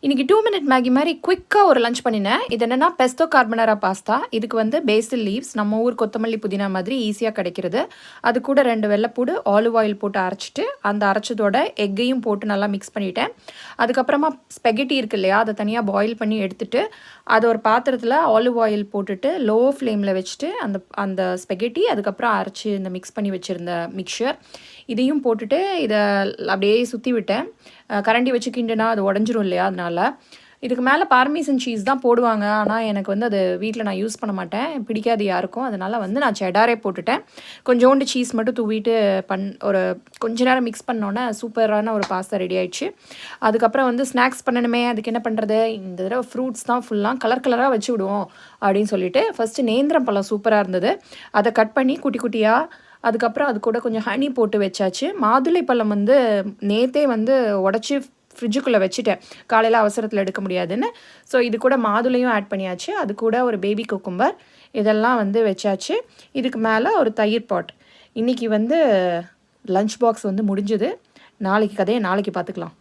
இன்றைக்கி 2 minute Maggi மாதிரி குயிக்காக ஒரு லஞ்ச் பண்ணினேன். இது என்னென்னா பெஸ்டோ கார்பனரா பாஸ்தா. இதுக்கு வந்து பேசில் லீவ்ஸ், நம்ம ஊர் கொத்தமல்லி புதினா மாதிரி ஈஸியாக கிடைக்கிறது. அது கூட 2 வெள்ளைப்பூடு ஆலிவ் ஆயில் போட்டு அரைச்சிட்டு, அந்த அரைச்சதோட எக்கையும் போட்டு நல்லா மிக்ஸ் பண்ணிவிட்டேன். அதுக்கப்புறமா ஸ்பெகட்டி இருக்குது இல்லையா, அதை தனியாக பாயில் பண்ணி எடுத்துட்டு, அதை ஒரு பாத்திரத்தில் ஆலிவ் ஆயில் போட்டுட்டு லோ ஃப்ளேமில் வச்சுட்டு அந்த அந்த ஸ்பெகட்டி அதுக்கப்புறம் அரைச்சி இந்த மிக்ஸ் பண்ணி வச்சுருந்த மிக்சர் இதையும் போட்டுட்டு இதை அப்படியே சுற்றி விட்டேன். கரண்டி வச்சு கிண்டுனா அது உடஞ்சிரும் இல்லையா, அதனால இதுக்கு மேலே பார்மேசன் சீஸ் தான் போடுவாங்க. ஆனால் எனக்கு வந்து அது வீட்டில் நான் யூஸ் பண்ண மாட்டேன், பிடிக்காது யாருக்கும். அதனால் வந்து நான் செடாரே போட்டுட்டேன். கொஞ்சோண்டு சீஸ் மட்டும் தூவிட்டு ஒரு கொஞ்ச நேரம் மிக்ஸ் பண்ணோன்னே சூப்பரான ஒரு பாஸ்தா ரெடி ஆயிடுச்சு. அதுக்கப்புறம் வந்து ஸ்நாக்ஸ் பண்ணணுமே, அதுக்கு என்ன பண்ணுறது, இந்த தடவை ஃப்ரூட்ஸ் தான் ஃபுல்லாக கலர் கலராக வச்சு விடுவோம் அப்படின்னு சொல்லிட்டு ஃபஸ்ட்டு நேந்திரம் பழம் சூப்பராக இருந்தது, அதை கட் பண்ணி குட்டி குட்டியாக அதுக்கப்புறம் அது கூட கொஞ்சம் ஹனி போட்டு வச்சாச்சு. மாதுளை பழம் வந்து நேற்றே வந்து உடச்சி ஃப்ரிட்ஜுக்குள்ளே வச்சுட்டேன், காலையில் அவசரத்தில் எடுக்க முடியாதுன்னு. ஸோ இது கூட மாதுளையும் ஆட் பண்ணியாச்சு. அது கூட ஒரு பேபி குக்கும்பர் இதெல்லாம் வந்து வச்சாச்சு. இதுக்கு மேலே ஒரு தயிர் பாட். இன்றைக்கி வந்து லஞ்ச் பாக்ஸ் வந்து முடிஞ்சுது. நாளைக்கு கதையை நாளைக்கு பார்த்துக்கலாம்.